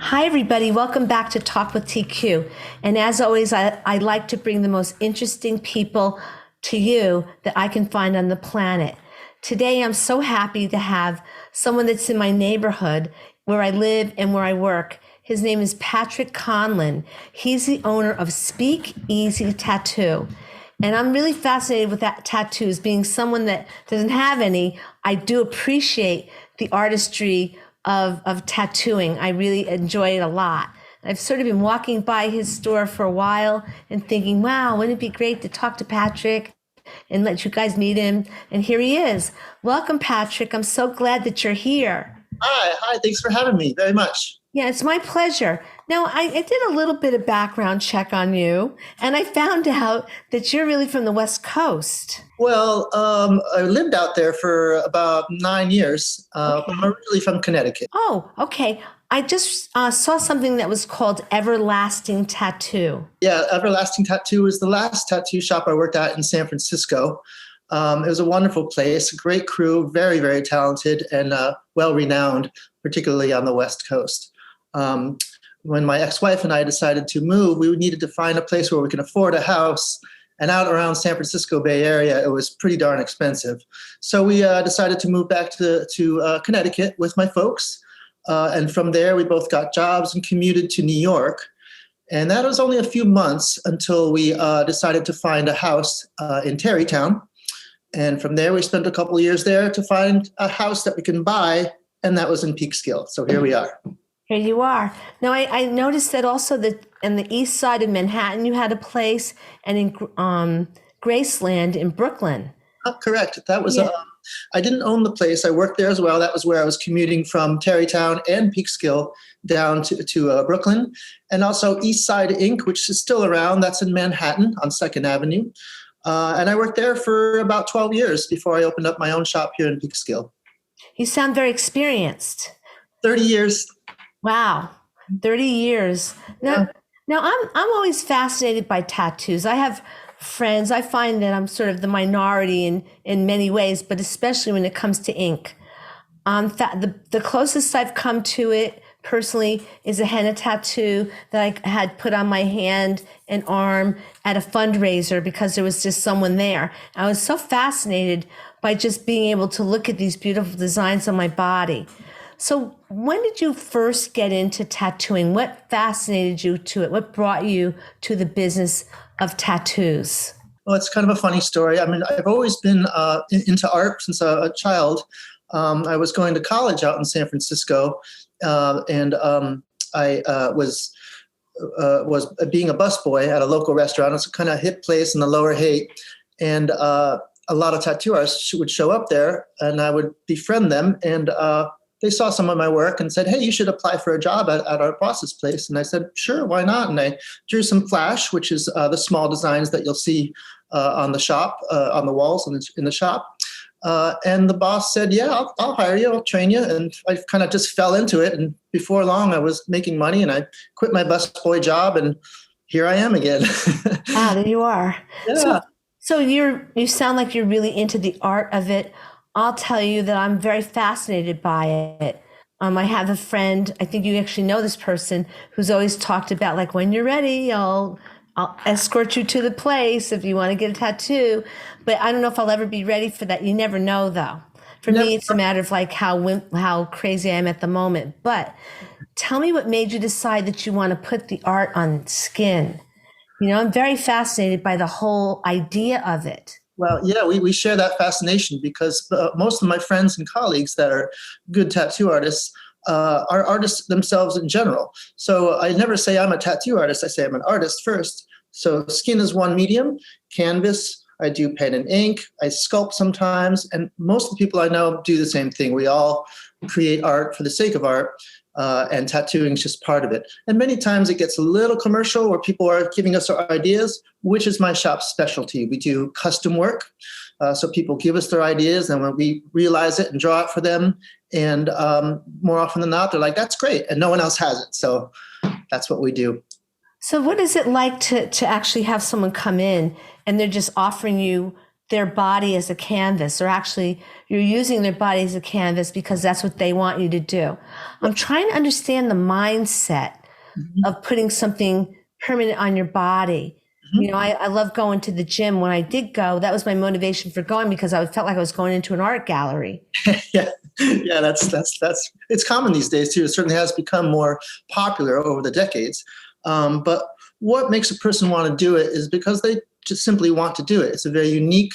Hi, everybody. Welcome back to Talk with TQ. And as always, I like to bring the most interesting people to you that I can find on the planet. Today, I'm so happy to have someone that's in my neighborhood where I live and where I work. His name is Patrick Conlon. He's the owner of Speakeasy Tattoo. And I'm really fascinated with that tattoos. Being someone that doesn't have any, I do appreciate the artistry of tattooing. I really enjoy it a lot. I've sort of been walking by his store for a while and thinking, wow, wouldn't it be great to talk to Patrick and let you guys meet him? And here he is. Welcome, Patrick. I'm so glad that you're here. Hi. Thanks for having me very much. Yeah, it's my pleasure. Now, I did a little bit of background check on you, and I found out that you're really from the West Coast. Well, I lived out there for about 9 years. Okay. I'm originally from Connecticut. Oh, okay. I just saw something that was called Everlasting Tattoo. Yeah, Everlasting Tattoo was the last tattoo shop I worked at in San Francisco. It was a wonderful place, a great crew, very, very talented and well-renowned, particularly on the West Coast. When my ex-wife and I decided to move, we needed to find a place where we can afford a house. And out around San Francisco Bay Area, it was pretty darn expensive. So we decided to move back to Connecticut with my folks. And from there, we both got jobs and commuted to New York. And that was only a few months until we decided to find a house in Tarrytown. And from there, we spent a couple of years there to find a house that we can buy. And that was in Peekskill. So here we are. Here you are. Now, I noticed that also that on the east side of Manhattan, you had a place, and in Graceland in Brooklyn. Oh, correct. That was, I didn't own the place. I worked there as well. That was where I was commuting from Tarrytown and Peekskill down to Brooklyn. And also East Side Inc., which is still around. That's in Manhattan on 2nd Avenue. And I worked there for about 12 years before I opened up my own shop here in Peekskill. You sound very experienced. 30 years. Wow, 30 years. Now, I'm always fascinated by tattoos. I have friends. I find that I'm sort of the minority in many ways, but especially when it comes to ink. The closest I've come to it personally is a henna tattoo that I had put on my hand and arm at a fundraiser because there was just someone there. I was so fascinated by just being able to look at these beautiful designs on my body. So when did you first get into tattooing? What fascinated you to it? What brought you to the business of tattoos? Well, it's kind of a funny story. I mean, I've always been into art since a child. I was going to college out in San Francisco, and I was being a busboy at a local restaurant. It's a kind of hip place in the Lower Haight, and a lot of tattoo artists would show up there, and I would befriend them, and they saw some of my work and said, hey, you should apply for a job at our boss's place. And I said, sure, why not? And I drew some flash, which is the small designs that you'll see on the shop, on the walls in the shop. And the boss said, yeah, I'll hire you, I'll train you. And I kind of just fell into it. And before long, I was making money and I quit my busboy job and here I am again. Ah, there you are. Yeah. So you sound like you're really into the art of it. I'll tell you that I'm very fascinated by it. I have a friend, I think you actually know this person, who's always talked about, like, when you're ready, I'll escort you to the place if you want to get a tattoo. But I don't know if I'll ever be ready for that. You never know, though. For me, it's a matter of like how crazy I am at the moment. But tell me what made you decide that you want to put the art on skin. You know, I'm very fascinated by the whole idea of it. Well, yeah, we share that fascination because most of my friends and colleagues that are good tattoo artists are artists themselves in general. So I never say I'm a tattoo artist. I say I'm an artist first. So skin is one medium, canvas, I do pen and ink, I sculpt sometimes, and most of the people I know do the same thing. We all create art for the sake of art. And tattooing is just part of it. And many times it gets a little commercial where people are giving us our ideas, which is my shop's specialty. We do custom work. So people give us their ideas and when we realize it and draw it for them. And more often than not, they're like, that's great. And no one else has it. So that's what we do. So what is it like to actually have someone come in and they're just offering you their body as a canvas, or actually you're using their body as a canvas because that's what they want you to do. I'm trying to understand the mindset Mhm. of putting something permanent on your body. Mhm. I love going to the gym. When I did go, that was my motivation for going, because I felt like I was going into an art gallery. Yeah, yeah, that's it's common these days too. It certainly has become more popular over the decades. But what makes a person want to do it is because they just simply want to do it. It's a very unique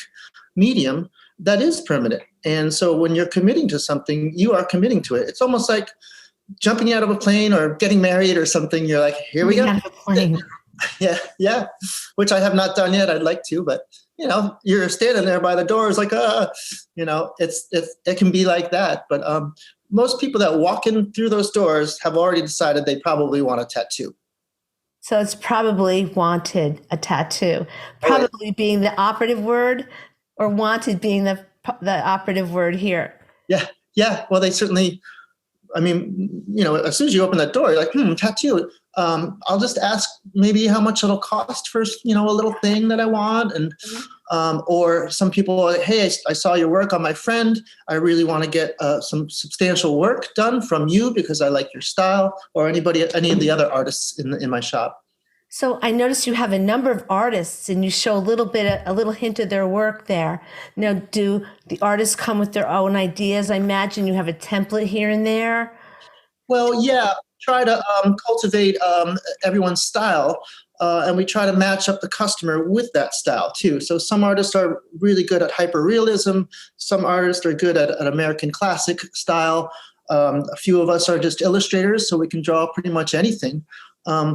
medium that is permanent. And so when you're committing to something, you are committing to it. It's almost like jumping out of a plane or getting married or something. You're like, here we go. Out of a plane. Yeah, yeah, which I have not done yet. I'd like to, but you're standing there by the doors like, it can be like that. But most people that walk in through those doors have already decided they probably want a tattoo. So it's probably wanted, a tattoo, Oh, yeah. probably being the operative word, or wanted being the operative word here. Yeah, yeah. Well, they certainly. I mean, as soon as you open that door, you're like, tattoo. I'll just ask maybe how much it'll cost for, a little thing that I want. And, or some people are like, hey, I saw your work on my friend. I really want to get some substantial work done from you because I like your style, or any of the other artists in my shop. So I noticed you have a number of artists, and you show a little hint of their work there. Now, do the artists come with their own ideas? I imagine you have a template here and there. Well, yeah, try to cultivate everyone's style, and we try to match up the customer with that style too. So some artists are really good at hyperrealism. Some artists are good at American classic style. A few of us are just illustrators, so we can draw pretty much anything.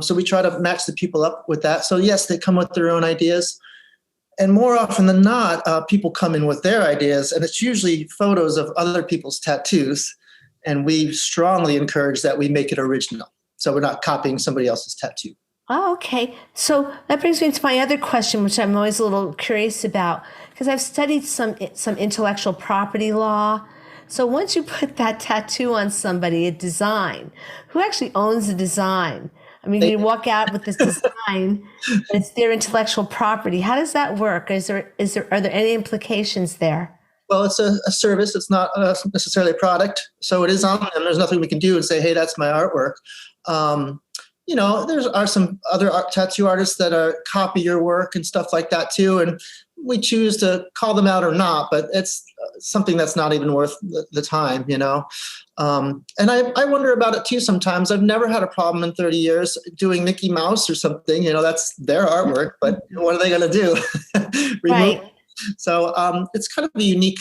So we try to match the people up with that. So yes, they come with their own ideas. And more often than not, people come in with their ideas, and it's usually photos of other people's tattoos. And we strongly encourage that we make it original. So we're not copying somebody else's tattoo. Oh, okay. So that brings me to my other question, which I'm always a little curious about, because I've studied some intellectual property law. So once you put that tattoo on somebody, a design, who actually owns the design? I mean, They, you walk out with this design, and it's their intellectual property. How does that work? Are there any implications there? well, it's a service. It's not necessarily a product. So it is on them. There's nothing we can do and say, hey, that's my artwork. Um, there are some other tattoo artists that copy your work and stuff like that too. And we choose to call them out or not, but it's something that's not even worth the time. And I wonder about it too sometimes. I've never had a problem in 30 years doing Mickey Mouse or something. That's their artwork, but what are they going to do? Remove. Right. So it's kind of a unique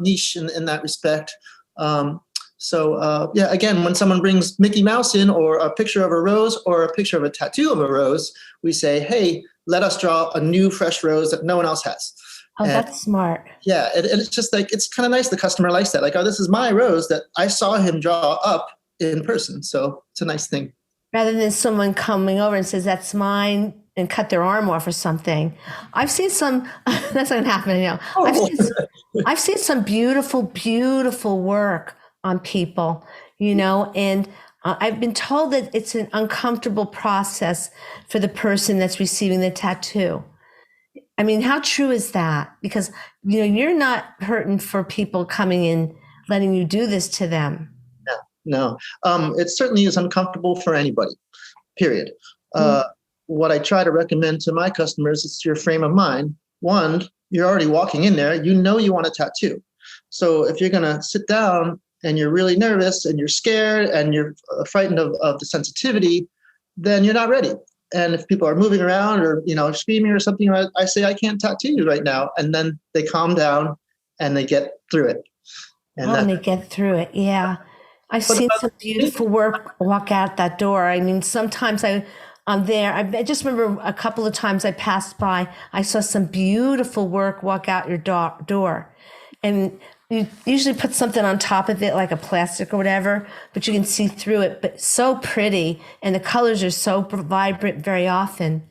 niche in that respect. Yeah, again, when someone brings Mickey Mouse in, or a picture of a rose, or a picture of a tattoo of a rose, we say, hey, let us draw a new fresh rose that no one else has. Oh, And that's smart. yeah, it's just like, it's kind of nice. The customer likes that. Like, oh, this is my rose that I saw him draw up in person. So it's a nice thing. Rather than someone coming over and says, that's mine, and cut their arm off or something. I've seen some, that's not going to happen, Oh, I've seen some beautiful, beautiful work on people, and I've been told that it's an uncomfortable process for the person that's receiving the tattoo. I mean, how true is that? Because, you're not hurting for people coming in, letting you do this to them. no. It certainly is uncomfortable for anybody, period. Mm. What I try to recommend to my customers is your frame of mind. One, you're already walking in there, you want a tattoo. So if you're going to sit down and you're really nervous and you're scared and you're frightened of the sensitivity, then you're not ready. And if people are moving around or, screaming or something, I say, I can't tattoo you right now. And then they calm down and they get through it. And they get through it. Yeah. I've seen some beautiful work walk out that door. I mean, sometimes I'm there. I just remember a couple of times I passed by, I saw some beautiful work walk out your door. And you usually put something on top of it, like a plastic or whatever, but you can see through it. But so pretty, and the colors are so vibrant very often.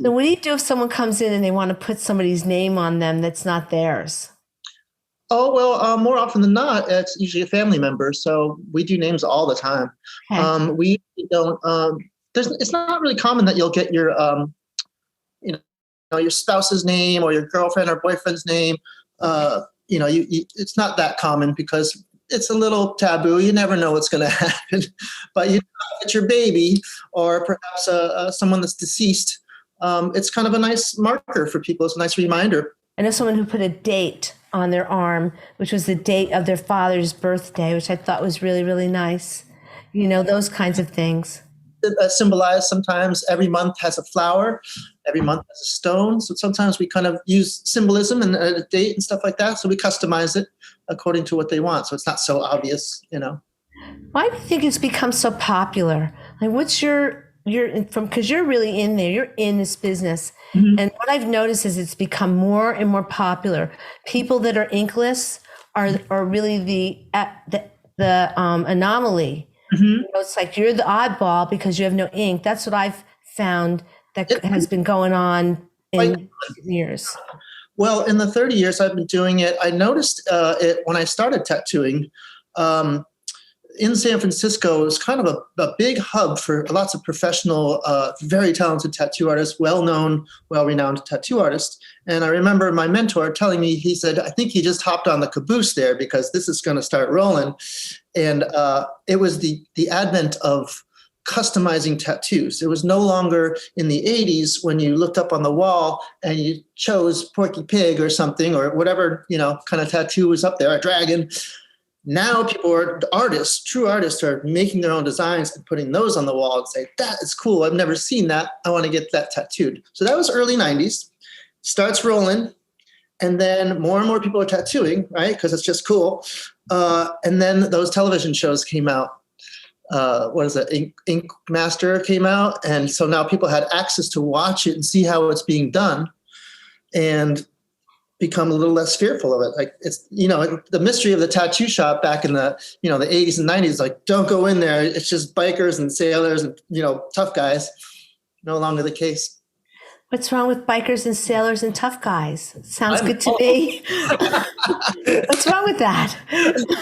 So what do you do if someone comes in and they want to put somebody's name on them that's not theirs? Oh, well, more often than not, it's usually a family member. So we do names all the time. Okay. We don't, it's not really common that you'll get your, your spouse's name or your girlfriend or boyfriend's name. It's not that common because it's a little taboo. You never know what's going to happen. But it's your baby or perhaps someone that's deceased. It's kind of a nice marker for people. It's a nice reminder. I know someone who put a date on their arm, which was the date of their father's birthday, which I thought was really, really nice. Those kinds of things. Symbolize sometimes every month has a flower, every month has a stone. So sometimes we kind of use symbolism and a date and stuff like that. So we customize it according to what they want. So it's not so obvious. Why do you think it's become so popular? Like, what's because you're really in there, you're in this business. Mm-hmm. And what I've noticed is it's become more and more popular. People that are inkless are really the anomaly. Mm-hmm. It's like you're the oddball because you have no ink. That's what I've found that has been going on in years. Well, in the 30 years I've been doing it, I noticed it when I started tattooing. In San Francisco, it was kind of a big hub for lots of professional, very talented tattoo artists, well-known, well-renowned tattoo artists. And I remember my mentor telling me, he said, I think he just hopped on the caboose there because this is going to start rolling. And it was the advent of customizing tattoos. It was no longer in the 80s when you looked up on the wall and you chose Porky Pig or something or whatever, kind of tattoo was up there, a dragon. Now people are artists, true artists are making their own designs and putting those on the wall and say, that is cool. I've never seen that. I want to get that tattooed. So that was early 90s, starts rolling. And then more and more people are tattooing, right? Because it's just cool. And then those television shows came out. What is it? Ink Master came out. And so now people had access to watch it and see how it's being done. And become a little less fearful of it. Like it's, the mystery of the tattoo shop back in the, the 80s and 90s, like don't go in there. It's just bikers and sailors and, tough guys. No longer the case. What's wrong with bikers and sailors and tough guys? Sounds good to me. What's wrong with that?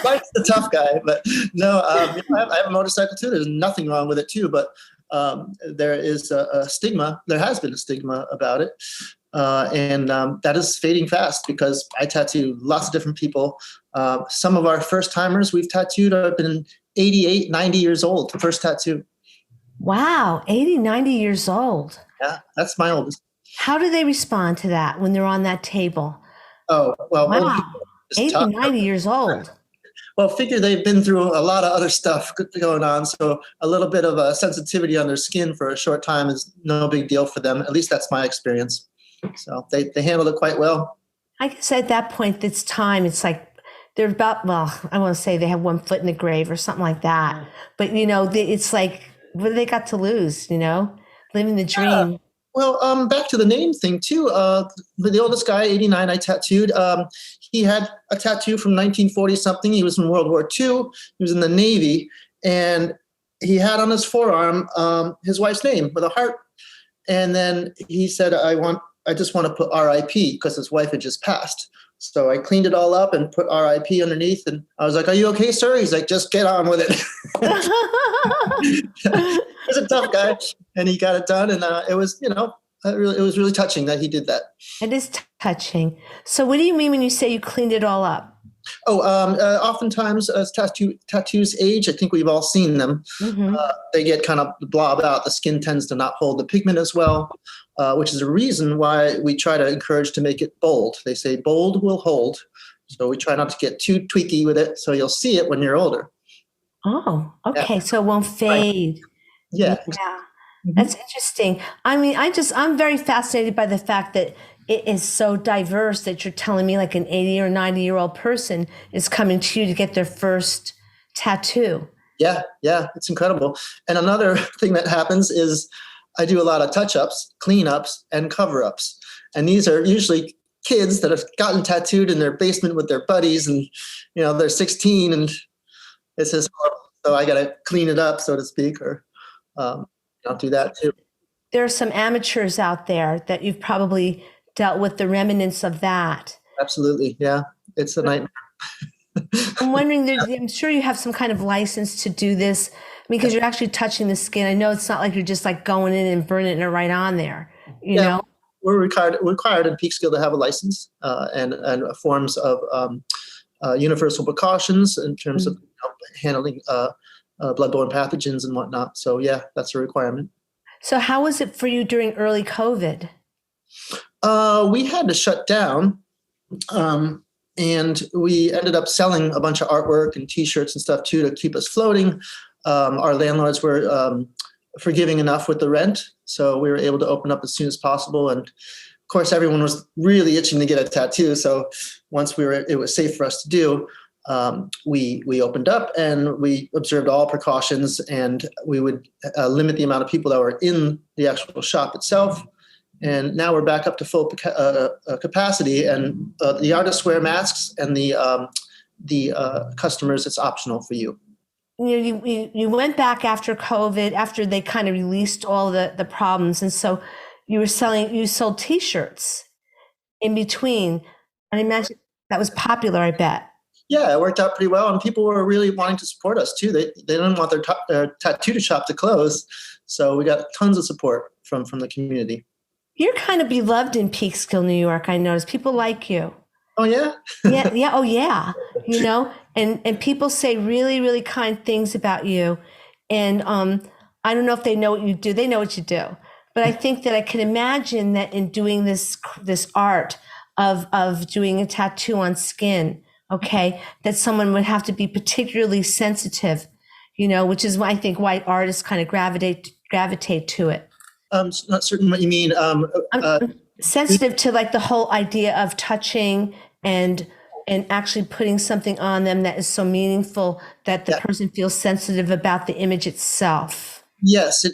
Mike's the tough guy, but no, I have a motorcycle too. There's nothing wrong with it too, but there is a stigma. There has been a stigma about it. And that is fading fast because I tattoo lots of different people. Some of our first timers we've tattooed have been 88, 90 years old, first tattoo. Wow, 80, 90 years old. Yeah, that's my oldest. How do they respond to that when they're on that table? Oh, well, wow, 80, 90 years old. Well, figure they've been through a lot of other stuff going on. So a little bit of a sensitivity on their skin for a short time is no big deal for them. At least that's my experience. So they handled it quite well. I guess at that point, it's time. It's like they're about, I want to say they have one foot in the grave or something like that. But, it's like, what do they got to lose, living the dream? Yeah. Well, back to the name thing, too. The oldest guy, 89, I tattooed. He had a tattoo from 1940-something. He was from World War II. He was in the Navy. And he had on his forearm his wife's name with a heart. And then he said, I just want to put RIP because his wife had just passed. So I cleaned it all up and put RIP underneath. And I was like, are you okay, sir? He's like, just get on with it. He's a tough guy. And he got it done. And it was, it was really touching that he did that. It is touching. So what do you mean when you say you cleaned it all up? Oh, oftentimes as tattoos age, I think we've all seen them. Mm-hmm. They get kind of blob out. The skin tends to not hold the pigment as well, which is a reason why we try to encourage to make it bold. They say bold will hold. So we try not to get too tweaky with it. So you'll see it when you're older. Oh, okay. Yeah. So it won't fade. Right. Yeah. Mm-hmm. That's interesting. I mean, I'm very fascinated by the fact that it is so diverse that you're telling me like an 80 or 90-year-old person is coming to you to get their first tattoo. Yeah, it's incredible. And another thing that happens is I do a lot of touch-ups, clean-ups, and cover-ups. And these are usually kids that have gotten tattooed in their basement with their buddies and, they're 16 and it's just horrible. So I got to clean it up, so to speak, or I'll do that too. There are some amateurs out there that you've probably dealt with the remnants of that. Absolutely. Yeah. It's a nightmare. I'm wondering, I'm sure you have some kind of license to do this. Because you're actually touching the skin. I know it's not like you're just like going in and burning it right on there, you know? we're required in Peekskill to have a license and forms of universal precautions in terms of handling bloodborne pathogens and whatnot. So yeah, that's a requirement. So how was it for you during early COVID? We had to shut down, and we ended up selling a bunch of artwork and T-shirts and stuff too to keep us floating. Our landlords were forgiving enough with the rent, so we were able to open up as soon as possible. And of course, everyone was really itching to get a tattoo. So once it was safe for us to do, we opened up and we observed all precautions, and we would limit the amount of people that were in the actual shop itself. And now we're back up to full capacity, and the artists wear masks, and the customers, it's optional for you. You went back after COVID, after they kind of released all the problems, and so you sold T-shirts in between. I imagine that was popular, I bet. Yeah, it worked out pretty well, and people were really wanting to support us too. They didn't want their tattoo shop to close, so we got tons of support from the community. You're kind of beloved in Peekskill, New York. I noticed people like you. Oh yeah. Yeah. Oh yeah. And people say really, really kind things about you. And I don't know if they know what you do. They know what you do. But I think that I can imagine that in doing this art of doing a tattoo on skin, okay, that someone would have to be particularly sensitive, which is why I think why artists kind of gravitate to it. Not certain what you mean. I'm sensitive to like the whole idea of touching and actually putting something on them that is so meaningful that the person feels sensitive about the image itself. Yes,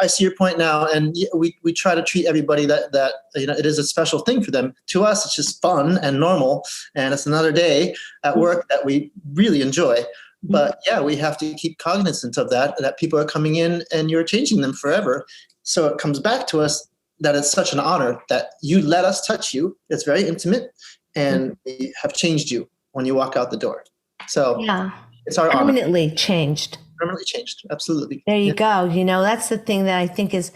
I see your point now, and we try to treat everybody that it is a special thing for them. To us, it's just fun and normal, and it's another day at work that we really enjoy. But yeah, we have to keep cognizant of that people are coming in and you're changing them forever. So it comes back to us that it's such an honor that you let us touch you. It's very intimate, and we have changed you when you walk out the door. So yeah, it's our permanently changed. Permanently changed, absolutely. There you go. That's the thing that I think it's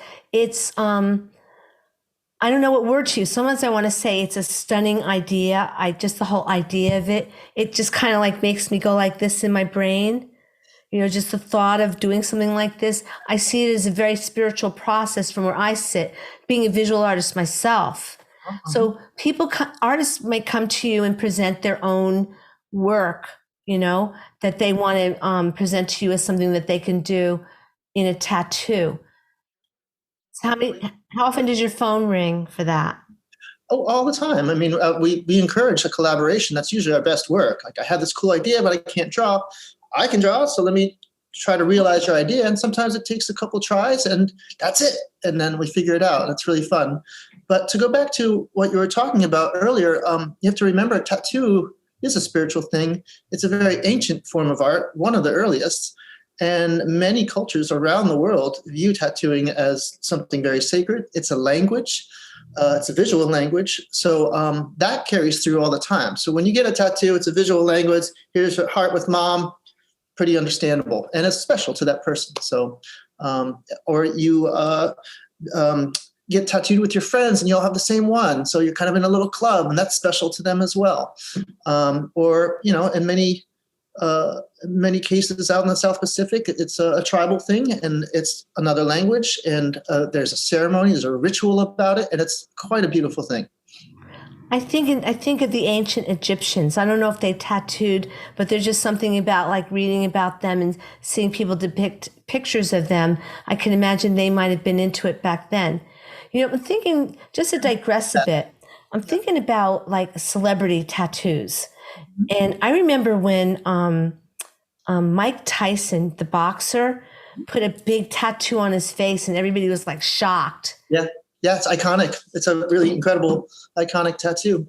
I don't know what word to use. Sometimes I want to say it's a stunning idea. Just the whole idea of it just kind of like makes me go like this in my brain. Just the thought of doing something like this, I see it as a very spiritual process from where I sit, being a visual artist myself. So artists may come to you and present their own work, that they want to present to you as something that they can do in a tattoo. So how often does your phone ring for that? Oh, all the time. I mean, we encourage a collaboration. That's usually our best work. Like, I have this cool idea, but I can't draw. I can draw, so let me try to realize your idea. And sometimes it takes a couple tries, and that's it. And then we figure it out, and it's really fun. But to go back to what you were talking about earlier, you have to remember tattoo is a spiritual thing. It's a very ancient form of art, one of the earliest. And many cultures around the world view tattooing as something very sacred. It's a language. It's a visual language. So that carries through all the time. So when you get a tattoo, it's a visual language. Here's your heart with mom. Pretty understandable, and it's special to that person. So, or you get tattooed with your friends, and you all have the same one. So you're kind of in a little club, and that's special to them as well. Or in many cases out in the South Pacific, it's a tribal thing, and it's another language, and there's a ceremony, there's a ritual about it, and it's quite a beautiful thing. I think of the ancient Egyptians. I don't know if they tattooed, but there's just something about like reading about them and seeing people depict pictures of them. I can imagine they might have been into it back then. I'm thinking, just to digress a bit, I'm thinking about like celebrity tattoos. And I remember when Mike Tyson, the boxer, put a big tattoo on his face, and everybody was like shocked. Yeah, it's iconic. It's a really incredible, iconic tattoo.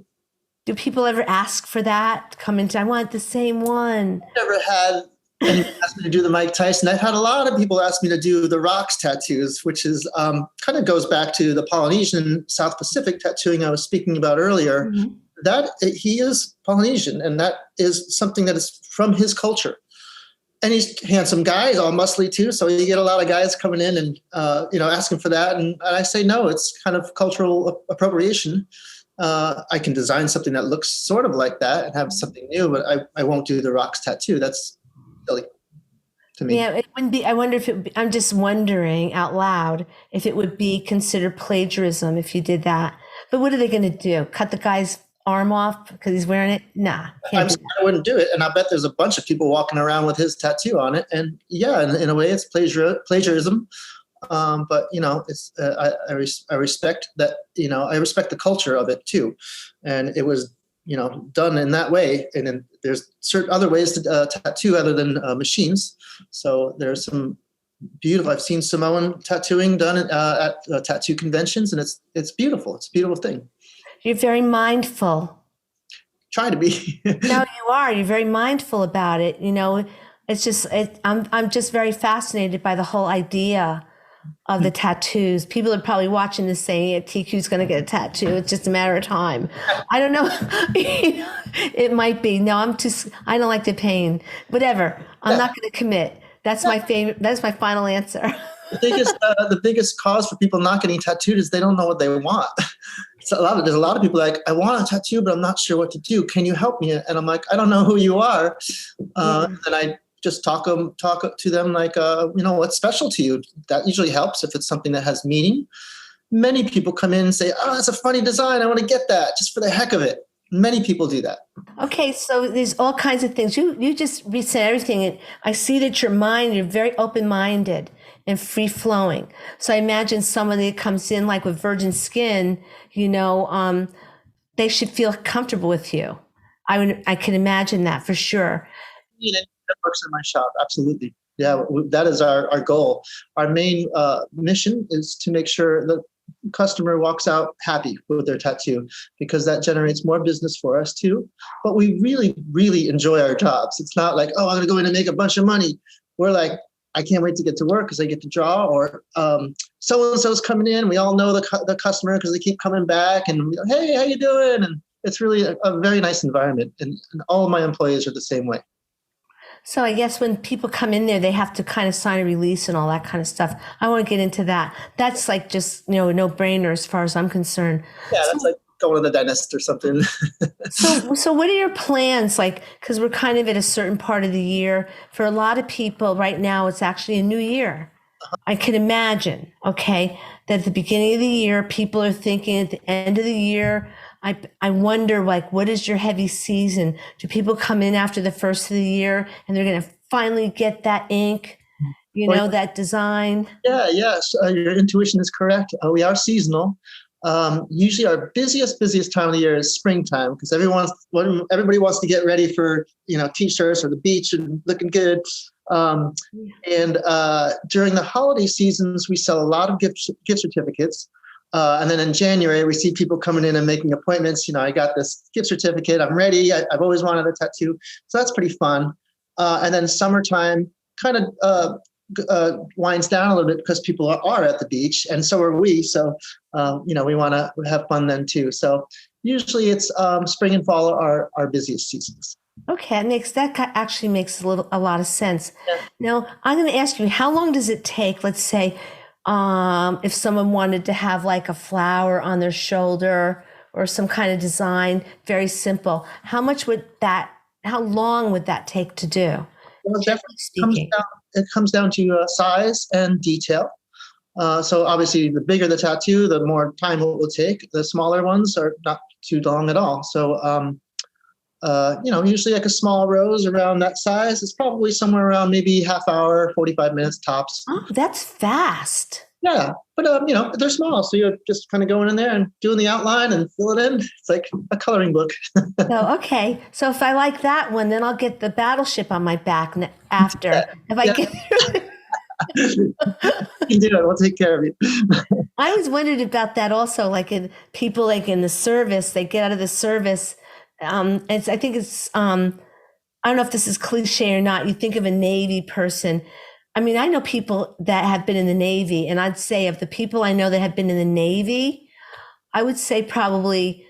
Do people ever ask for that? I want the same one. I've never had anyone ask me to do the Mike Tyson. I've had a lot of people ask me to do the Rocks tattoos, which is kind of goes back to the Polynesian South Pacific tattooing I was speaking about earlier. That he is Polynesian, and that is something that is from his culture. and he's a handsome guy. He's all muscly too. So you get a lot of guys coming in and, asking for that. And I say, no, it's kind of cultural appropriation. I can design something that looks sort of like that and have something new, but I won't do the rocks tattoo. That's silly to me. Yeah, it wouldn't be. I wonder if it would be, I'm just wondering out loud if it would be considered plagiarism if you did that. But what are they going to do? Cut the guy's arm off because he's wearing it? Nah, can't do that. I wouldn't do it. And I bet there's a bunch of people walking around with his tattoo on it. And yeah, in a way, it's plagiarism. But it's I respect that. I respect the culture of it too, and it was done in that way. And then there's certain other ways to tattoo other than machines. So there's some beautiful. I've seen Samoan tattooing done at tattoo conventions, and it's beautiful. It's a beautiful thing. You're very mindful. Try to be. No, you are. You're very mindful about it. It's just I'm just very fascinated by the whole idea of the tattoos. People are probably watching this saying, TQ's going to get a tattoo. It's just a matter of time. I don't know. It might be. No, I don't like the pain. Whatever. I'm not going to commit. That's my favorite. That's my final answer. The biggest cause for people not getting tattooed is they don't know what they want. There's a lot of people like, I want a tattoo, but I'm not sure what to do. Can you help me? And I'm like, I don't know who you are. And I just talk to them like, what's special to you? That usually helps if it's something that has meaning. Many people come in and say, oh, that's a funny design. I want to get that just for the heck of it. Many people do that. Okay, so there's all kinds of things. You just said everything. And I see that you're very open-minded and free-flowing. So I imagine somebody that comes in like with virgin skin, they should feel comfortable with you. I can imagine that for sure. That works in my shop. Absolutely. Yeah, that is our goal. Our main mission is to make sure the customer walks out happy with their tattoo, because that generates more business for us too. But we really, really enjoy our jobs. It's not like, oh, I'm going to go in and make a bunch of money. We're like, I can't wait to get to work because I get to draw, or so-and-so's coming in. We all know the customer because they keep coming back and, hey, how you doing? And it's really a very nice environment. And all of my employees are the same way. So I guess when people come in there, they have to kind of sign a release and all that kind of stuff. I want to get into that. That's like just, no brainer as far as I'm concerned. Yeah, that's like going to the dentist or something. So what are your plans? Like, because we're kind of at a certain part of the year. For a lot of people right now, it's actually a new year. I can imagine, okay, that at the beginning of the year, people are thinking at the end of the year, I wonder, like, what is your heavy season? Do people come in after the first of the year and they're going to finally get that ink, that design? Yeah, yes. Your intuition is correct. We are seasonal. Usually our busiest time of the year is springtime, because everybody wants to get ready for, t-shirts or the beach and looking good. And during the holiday seasons, we sell a lot of gift certificates. And then in January, we see people coming in and making appointments. I got this gift certificate. I'm ready. I've always wanted a tattoo. So that's pretty fun. And then summertime kind of winds down a little bit because people are at the beach, and so are we. So, we want to have fun then too. So usually it's spring and fall are our busiest seasons. Okay, that actually makes a lot of sense. Yeah. Now, I'm going to ask you, how long does it take, let's say, if someone wanted to have like a flower on their shoulder or some kind of design, very simple, how long would that take to do? Well, definitely it comes down to size and detail. So obviously the bigger the tattoo, the more time it will take. The smaller ones are not too long at all. So, usually like a small rose around that size is probably somewhere around maybe half hour, 45 minutes tops. Oh, that's fast. Yeah, but they're small, so you're just kind of going in there and doing the outline and fill it in. It's like a coloring book. Okay. So if I like that one, then I'll get the battleship on my back after. Yeah. If I get you can do it. We'll take care of you. I always wondered about that also, like in people like in the service, they get out of the service. I think it's I don't know if this is cliche or not. You think of a Navy person. I mean, I know people that have been in the Navy, and I'd say of the people I know that have been in the Navy, I would say probably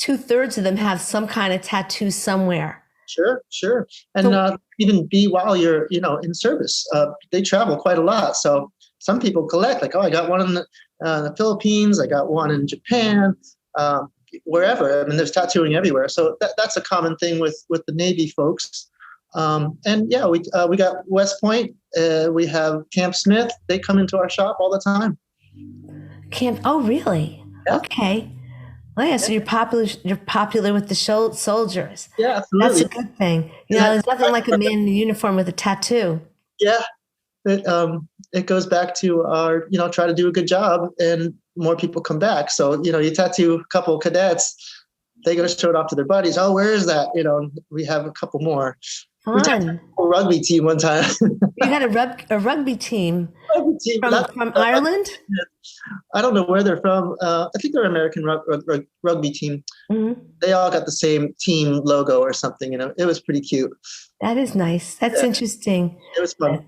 2/3 of them have some kind of tattoo somewhere. Sure. And So, even be while you're, in service. They travel quite a lot. So some people collect, like, oh, I got one in the Philippines, I got one in Japan, wherever. I mean, there's tattooing everywhere. So that's a common thing with the Navy folks. And yeah, we got West Point. We have Camp Smith. They come into our shop all the time. Camp. Oh, really? Yeah. Okay. Oh, yeah. So you're popular. You're popular with the soldiers. Yeah, That's a absolutely. good thing. Yeah, There's nothing like a man in a uniform with a tattoo. yeah. It goes back to our, try to do a good job, and more people come back. So, you tattoo a couple of cadets, they go show it off to their buddies. Oh, where is that? We have a couple more. We tattooed Fun. a rugby team one time. You had a rugby team Rugby team, from Ireland. I don't know where they're from. I think they're American rugby team. Mm-hmm. They all got the same team logo or something. It was pretty cute. That is nice. That's interesting. It was fun.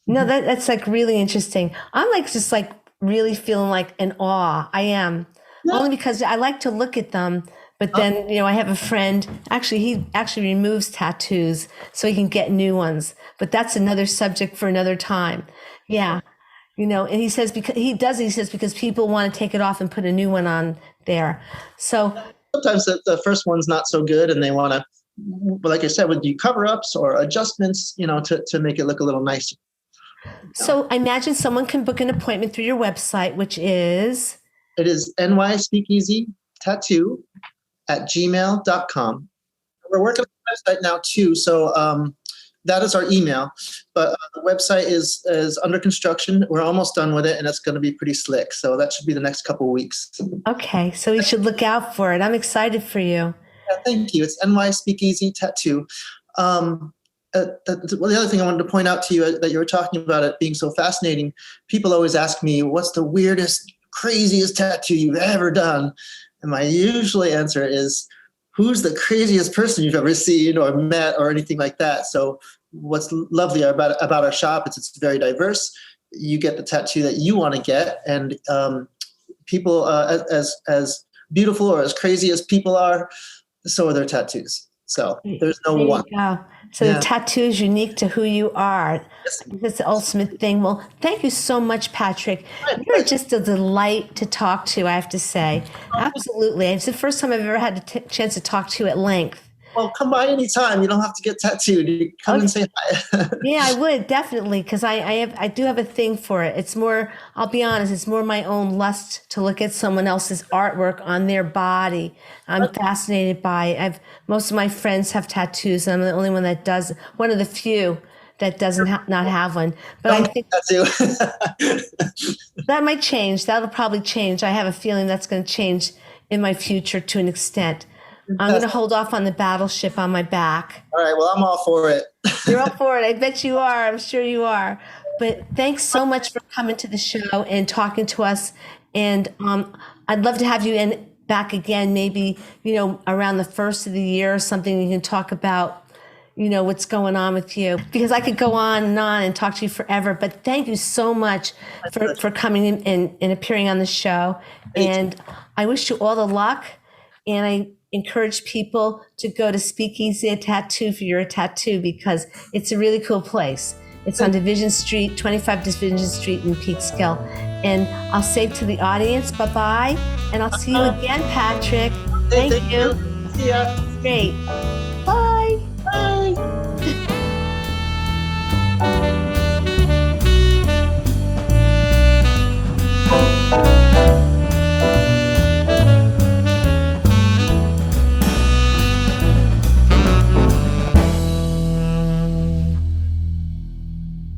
No, that's like really interesting. I'm like just like really feeling like in awe. I am. Yeah. Only because I like to look at them, but then, I have a friend, actually, he actually removes tattoos so he can get new ones. But that's another subject for another time. Yeah. And he says, because people want to take it off and put a new one on there. So Sometimes the first one's not so good, and they want to, like I said, would do cover-ups or adjustments, to make it look a little nicer. So I imagine someone can book an appointment through your website, which is? It is nyspeakeasytattoo@gmail.com. We're working on the website now too, so that is our email. But the website is under construction. We're almost done with it, and it's going to be pretty slick. So that should be the next couple of weeks. Okay, so we should look out for it. I'm excited for you. Yeah, thank you. It's NYSpeakeasy Tattoo. The other thing I wanted to point out to you that you were talking about it being so fascinating, people always ask me, what's the weirdest, craziest tattoo you've ever done? And my usual answer is, who's the craziest person you've ever seen or met or anything like that? So what's lovely about our shop is it's very diverse. You get the tattoo that you want to get, and people as beautiful or as crazy as people are, so are their tattoos. So there's no There one. you go. So the tattoo is unique to who you are. That's the ultimate thing. Well, thank you so much, Patrick. You're just a delight to talk to, I have to say. Absolutely. It's the first time I've ever had a chance to talk to you at length. Well, come by anytime. You don't have to get tattooed. You come and say hi. Yeah, I would definitely, because I do have a thing for it. It's more, I'll be honest, it's more my own lust to look at someone else's artwork on their body. I'm fascinated by it. Most of my friends have tattoos. I'm the only one that does, one of the few that doesn't not have one. But I think that might change. That'll probably change. I have a feeling that's going to change in my future to an extent. I'm going to hold off on the battleship on my back. All right. Well, I'm all for it. You're up for it. I bet you are. I'm sure you are. But thanks so much for coming to the show and talking to us. And I'd love to have you back again, maybe, around the first of the year or something. You can talk about, what's going on with you. Because I could go on and talk to you forever. But thank you so much for coming in and appearing on the show. And I wish you all the luck. And I encourage people to go to Speakeasy a Tattoo for your tattoo, because it's a really cool place. It's on Division Street, 25 Division Street in Peekskill. And I'll say to the audience, bye-bye, and I'll see you again, Patrick. Thank you. See ya. Great. Bye. Bye.